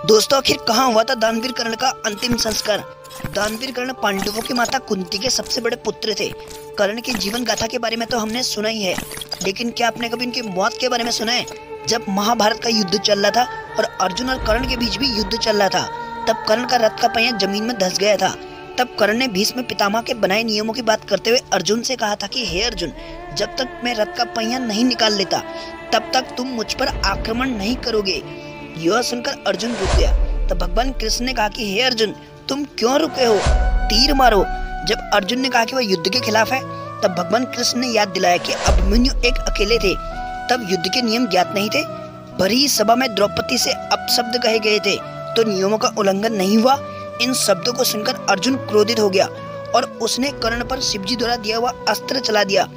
दोस्तों, आखिर कहाँ हुआ था दानवीर कर्ण का अंतिम संस्कार। दानवीर कर्ण पांडवों की माता कुंती के सबसे बड़े पुत्र थे। कर्ण की जीवन गाथा के बारे में तो हमने सुना ही है, लेकिन क्या आपने कभी उनकी मौत के बारे में सुना है? जब महाभारत का युद्ध चल रहा था और अर्जुन और कर्ण के बीच भी युद्ध चल रहा था, तब कर्ण का रथ का पहिया जमीन में धंस गया था। तब कर्ण ने भीष्म पितामह के बनाए नियमों की बात करते हुए अर्जुन से कहा था कि हे अर्जुन, जब तक मैं रथ का पहिया नहीं निकाल लेता तब तक तुम मुझ पर आक्रमण नहीं करोगे। यह सुनकर अर्जुन रुक गया। तब भगवान कृष्ण ने कहा कि हे अर्जुन, तुम क्यों रुके हो, तीर मारो। जब अर्जुन ने कहा कि वह युद्ध के खिलाफ है, तब भगवान कृष्ण ने याद दिलाया कि अभिमन्यु एक अकेले थे, तब युद्ध के नियम ज्ञात नहीं थे। भरी सभा में द्रौपदी से अपशब्द कहे गए थे तो नियमों का उल्लंघन नहीं हुआ। इन शब्दों को सुनकर अर्जुन क्रोधित हो गया और उसने कर्ण पर शिवजी द्वारा दिया हुआ अस्त्र चला दिया।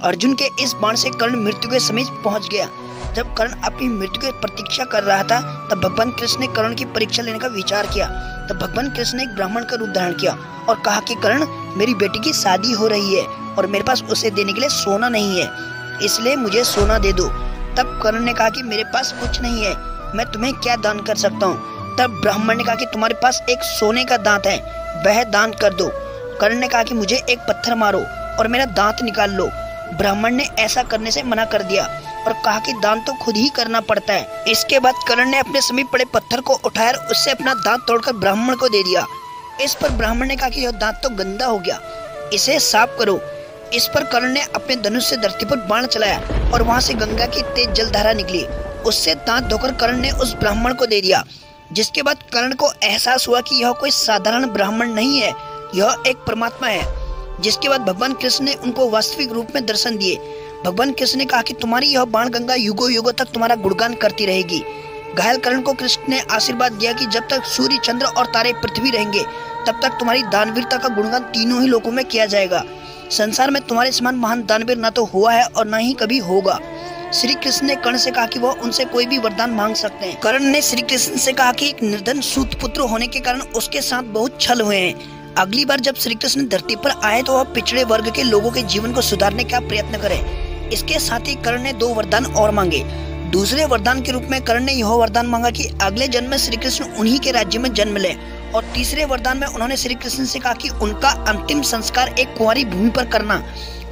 अर्जुन के इस बाण से कर्ण मृत्यु के समीप पहुंच गया। जब कर्ण अपनी मृत्यु की प्रतीक्षा कर रहा था, तब भगवान कृष्ण ने कर्ण की परीक्षा लेने का विचार किया। तब भगवान कृष्ण ने एक ब्राह्मण का रूप धारण किया और कहा कि कर्ण, मेरी बेटी की शादी हो रही है और मेरे पास उसे देने के लिए सोना नहीं है, इसलिए मुझे सोना दे दो। तब कर्ण ने कहा कि मेरे पास कुछ नहीं है, मैं तुम्हें क्या दान कर सकता हूँ। तब ब्राह्मण ने कहा कि तुम्हारे पास एक सोने का दांत है, वह दान कर दो। कर्ण ने कहा कि मुझे एक पत्थर मारो और मेरा दांत निकाल लो। ब्राह्मण ने ऐसा करने से मना कर दिया और कहा कि दान तो खुद ही करना पड़ता है। इसके बाद कर्ण ने अपने समीप पड़े पत्थर को उठाया और उससे अपना दांत तोड़कर ब्राह्मण को दे दिया। इस पर ब्राह्मण ने कहा कि यह दांत तो गंदा हो गया, इसे साफ करो। इस पर कर्ण ने अपने धनुष से धरती पर बाण चलाया और वहां से गंगा की तेज जलधारा निकली। उससे दांत धोकर कर्ण ने उस ब्राह्मण को दे दिया। जिसके बाद कर्ण को एहसास हुआ कि यह कोई साधारण ब्राह्मण नहीं है, यह एक परमात्मा है। जिसके बाद भगवान कृष्ण ने उनको वास्तविक रूप में दर्शन दिए। भगवान कृष्ण ने कहा कि तुम्हारी यह बाण गंगा युगों युगों तक तुम्हारा गुणगान करती रहेगी। घायल कर्ण को कृष्ण ने आशीर्वाद दिया कि जब तक सूर्य, चंद्र और तारे पृथ्वी रहेंगे, तब तक तुम्हारी दानवीरता का गुणगान तीनों ही लोकों में किया जाएगा। संसार में तुम्हारे समान महान दानवीर न तो हुआ है और न ही कभी होगा। श्री कृष्ण ने कर्ण से कहा कि वह उनसे कोई भी वरदान मांग सकते हैं। कर्ण ने श्री कृष्ण से कहा कि एक निर्धन सूत पुत्र होने के कारण उसके साथ बहुत छल हुए हैं। अगली बार जब श्री कृष्ण धरती पर आए तो वह पिछड़े वर्ग के लोगों के जीवन को सुधारने का प्रयत्न करें। इसके साथ ही कर्ण ने 2 वरदान और मांगे। दूसरे वरदान के रूप में कर्ण ने यह वरदान मांगा कि अगले जन्म में श्री कृष्ण उन्हीं के राज्य में जन्म ले। और तीसरे वरदान में उन्होंने श्री कृष्ण से कहा कि उनका अंतिम संस्कार एक कुंवारी भूमि पर करना।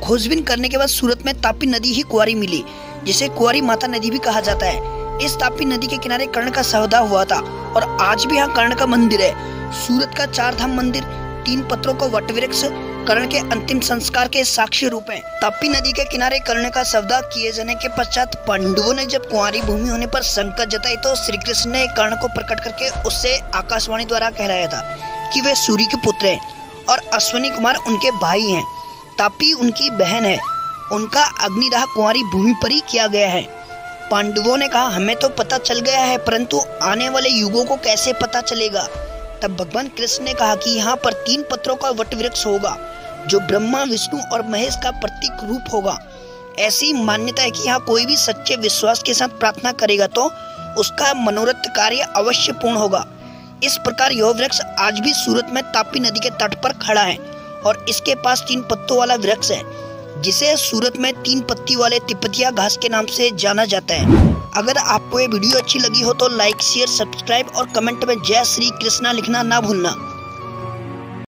खोजबीन करने के बाद सूरत में तापी नदी ही कुंवारी मिली, जिसे कुंवारी माता नदी भी कहा जाता है। इस तापी नदी के किनारे कर्ण का सौदा हुआ था और आज भी यहाँ कर्ण का मंदिर है। सूरत का 4 धाम मंदिर, 3 पत्रों का वटवृक्ष कर्ण के अंतिम संस्कार के साक्ष्य रूप हैं। तापी नदी के किनारे कर्ण का सौदा किए जाने के पश्चात पांडवों ने जब कुंवारी भूमि होने पर शंका जताई तो श्री कृष्ण ने कर्ण को प्रकट करके उससे आकाशवाणी द्वारा कहलाया था कि वे सूर्य के पुत्र हैं और अश्विनी कुमार उनके भाई हैं। तापी उनकी बहन है। उनका अग्निदाह कुंवारी भूमि पर ही किया गया है। पांडवों ने कहा, हमें तो पता चल गया है, परंतु आने वाले युगों को कैसे पता चलेगा। तब भगवान कृष्ण ने कहा कि यहाँ पर 3 पत्रों का वटवृक्ष होगा, जो ब्रह्मा, विष्णु और महेश का प्रतीक रूप होगा। ऐसी मान्यता है कि यहाँ कोई भी सच्चे विश्वास के साथ प्रार्थना करेगा तो उसका मनोरथ कार्य अवश्य पूर्ण होगा। इस प्रकार यह वृक्ष आज भी सूरत में तापी नदी के तट पर खड़ा है और इसके पास 3 पत्तों वाला वृक्ष है, जिसे सूरत में 3 पत्ती वाले तिपतिया घास के नाम से जाना जाता है। अगर आपको ये वीडियो अच्छी लगी हो तो लाइक, शेयर, सब्सक्राइब और कमेंट में जय श्री कृष्णा लिखना ना भूलना।